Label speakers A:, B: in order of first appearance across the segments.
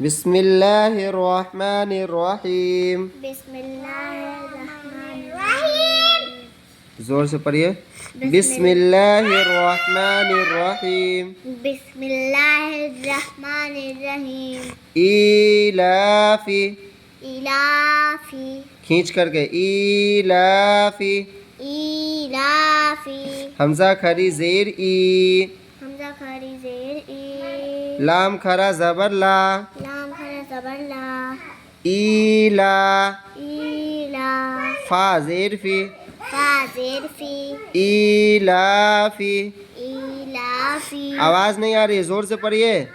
A: بسم اللہ الرحمن الرحیم.
B: بسم اللہ الرحمن الرحیم.
A: زور سے پڑھیے. بسم اللہ الرحمن الرحیم.
B: بسم اللہ الرحمن الرحیم.
A: ایلافی.
B: ایلافی.
A: کھینچ کر کے ایلافی.
B: ایلافی.
A: حمزہ کھری زیر ای.
B: حمزہ کھری زیر ای.
A: لام کھرا زبر لا.
B: لام کھرا زبر لا.
A: ایلا.
B: ایلا.
A: فا زیر فی.
B: فا زیر فی.
A: ایلافی.
B: ایلافی.
A: آواز نہیں آ رہی، زور سے پڑھیے.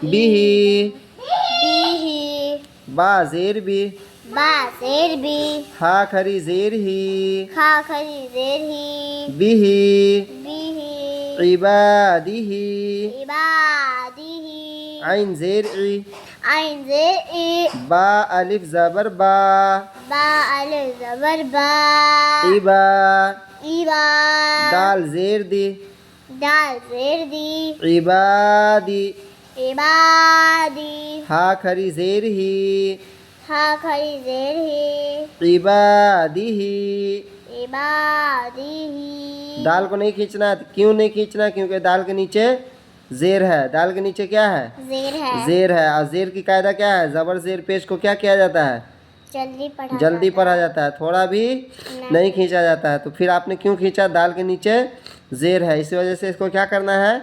A: بیہی.
B: بیہی.
A: با زیر بی.
B: با زیر بی.
A: ہا کھری زیر ہی.
B: کھا کھری زیر ہی.
A: بیہی.
B: بیہی.
A: عبادہی.
B: عبادہی.
A: عین زیر ای.
B: عین زیر ای.
A: با الف زبر با.
B: با الف زبر با.
A: ایبا.
B: ایبا.
A: دال زیر دی.
B: دال زیر دی.
A: عبادی.
B: عبادی.
A: ہا کھری زیر ہی.
B: ہا کھری زیر ہی.
A: عبادہی.
B: عبادہی.
A: دال کو نہیں کھینچنا. کیوں نہیں کھینچنا؟ کیونکہ دال کے نیچے زیر ہے. دال کے نیچے کیا ہے؟
B: زیر ہے.
A: زیر ہے. اور زیر کی قاعدہ کیا ہے؟ زبر زیر پیش کو کیا کیا جاتا ہے؟ جلدی پڑھا جاتا ہے، تھوڑا بھی نہیں کھینچا جاتا ہے. تو پھر آپ نے کیوں کھینچا؟ دال کے نیچے زیر ہے، اسی وجہ سے اس کو کیا کرنا ہے؟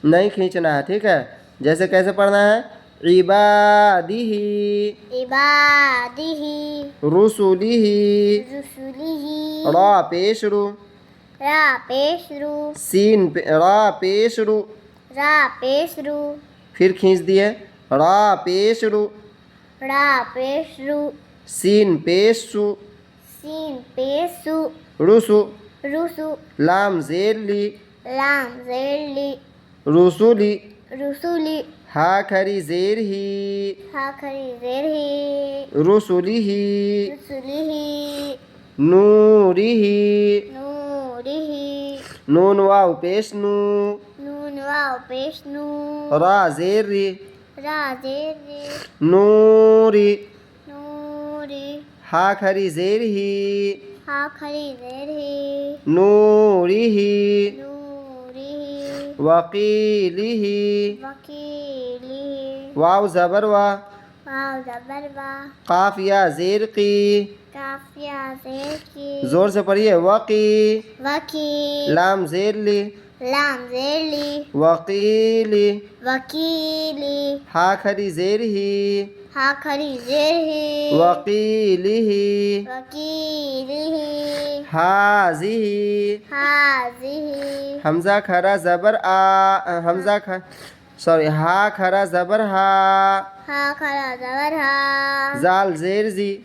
A: نہیں کھینچنا ہے. ٹھیک ہے، جیسے کیسے پڑھنا ہے؟ عبادہی.
B: عبادہی.
A: رسولہی.
B: رسولہی.
A: را پیش رو.
B: را پیش رو.
A: سین را پیش رو.
B: را پیش رو.
A: پھر کھینچ دیے. را پیش رو.
B: را پیش رو.
A: سین پیش سو.
B: سین پیش سو.
A: رسو.
B: رسو.
A: لام زیر لی.
B: لام زیر لی.
A: رسولی.
B: رسولی.
A: ہا کھری زیر ہی.
B: ہا کھری زیر ہی.
A: رسولیہی.
B: رسولیہی.
A: نوریہی.
B: نوریہی.
A: نون واو پیش نو.
B: نون واو پیش نو.
A: را زیر ری.
B: را زیر ری.
A: نوری.
B: نوری.
A: ہا کھری زیر ہی.
B: ہا کھری زیر ہی.
A: نوریہی.
B: نوریہی.
A: وقیلہی.
B: وکیلی.
A: واو زبر وا.
B: واو زبر وا.
A: قاف یا زیر قی.
B: کاف یا زیر کی.
A: زور سے پڑھیے. وقی.
B: وکی.
A: لام زیر لی.
B: لام زیر لی.
A: وقیلی.
B: وکیلی.
A: ہا کھری زیر ہی.
B: ہا کھری زیر ہی.
A: وقیلہی.
B: وکیلہی.
A: حاذہی.
B: حاذہی.
A: حمزہ کھرا زبر آ. ہا کھرا زبر ہا.
B: ہا کھرا زبر ہا.
A: زال زیر زی.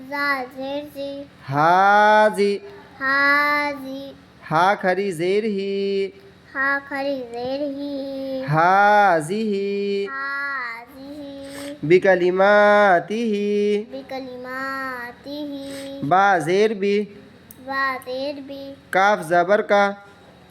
B: زال زیر زی.
A: حاذی.
B: حاذی.
A: ہا کھری زیر ہی.
B: ہا کھری زیر ہی.
A: حاذہی.
B: حاذہی.
A: بکلماتہ.
B: بکلماتہ.
A: با زیر بی.
B: با زیر بی.
A: کاف زبر کا.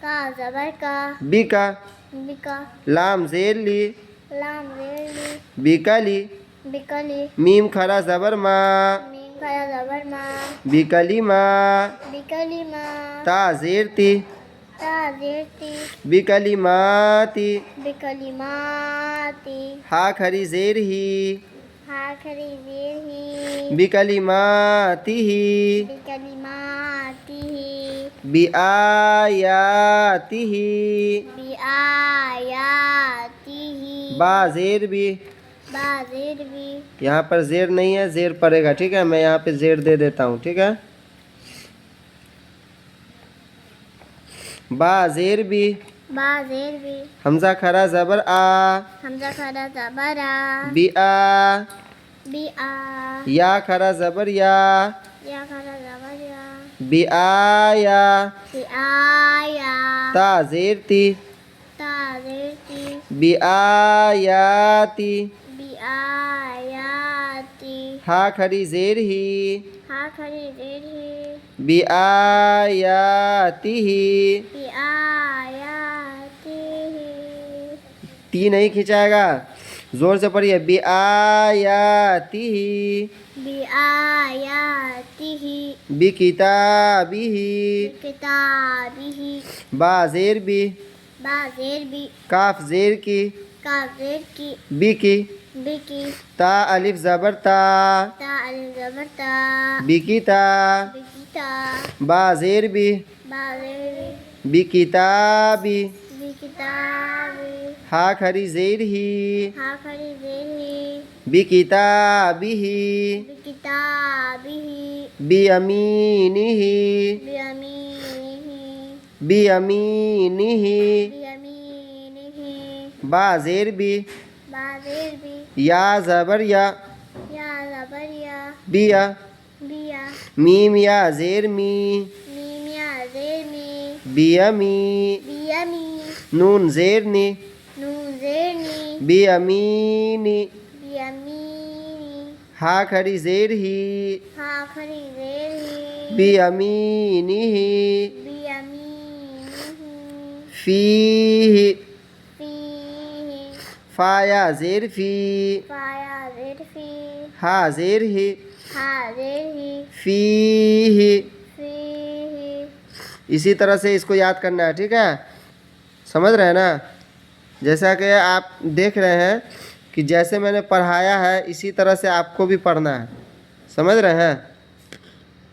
B: کا زبر کا.
A: بی کا.
B: بکا.
A: لام زیر لی.
B: لام زیر لی.
A: بکلی.
B: بکلی.
A: میم کھرا زبر ما.
B: میم کھرا زبر ما.
A: بکلما.
B: بکلما.
A: تا زیر تی.
B: تا زیر تی.
A: بکلماتی.
B: بکلماتی.
A: ہا کھری زیر ہی.
B: ہا کھری زیر ہی.
A: بکلماتہ.
B: بکلماتہ.
A: بآیاتہ.
B: بآیاتہ.
A: با زیر بھی.
B: با زیر بھی.
A: یہاں پر زیر نہیں ہے، زیر پڑے گا. ٹھیک ہے، میں یہاں پہ زیر دے دیتا ہوں. ٹھیک ہے، با زیر بھی.
B: با زیر بھی.
A: حمزہ کھرا زبر آ.
B: حمزہ کھرا زبر آ.
A: بآ.
B: بآ.
A: یا کھرا زبر یا.
B: یا کھرا زبر یا.
A: بآیا.
B: بآیا.
A: تا زیر تی.
B: تا زیر تی.
A: بآیاتی.
B: بآیاتی.
A: ہا کھری زیر ہی.
B: ہا کھری زیر ہی.
A: بآیاتہ.
B: بآیاتہ.
A: تی نہیں کھنچائے گا. زور سے پڑھیے بِآیَاتِهِ
B: بِآیَاتِهِ
A: بِکِتَابِهِ
B: بِکِتَابِهِ
A: با زیر بی
B: با زیر بی
A: کاف زیر کی
B: کاف زیر کی
A: بی کی
B: بکی
A: تا الف زبر تا
B: تا الف زبر تا
A: بِکِتا
B: بکیتا
A: با زیر بی
B: با زیر
A: بِکِتَابِ
B: بکتابی
A: ہا کھری زیر ہی
B: ہا کھڑی زیر ہی
A: بِکِتَابِهِ
B: بکتابی
A: بِیَمِینِهِ
B: بیامینہ
A: بِیَمِینِهِ
B: بیامینہ
A: با زیر بی
B: با زیر بی
A: یا زبر یا
B: یا زبر یا
A: بیا
B: بیا
A: میم یا زیر می
B: میم یا زیر می
A: بیمی
B: بیامی
A: نون زیر نی
B: نون زیر نی
A: بیمینی
B: بیامینی
A: ہا کھری زیر ہی
B: ہا کھڑی زیر ہی
A: بیمینہ
B: بیامینہ
A: فیہ
B: فیہ
A: فا یا زیر فی
B: فایا زیر فی
A: ہا زیر ہی
B: ہا زیر ہی
A: فیہ
B: فیہ
A: اسی طرح سے اس کو یاد کرنا ہے ٹھیک ہے سمجھ رہے ہیں نا جیسا کہ آپ دیکھ رہے ہیں کہ جیسے میں نے پڑھایا ہے اسی طرح سے آپ کو بھی پڑھنا ہے سمجھ رہے ہیں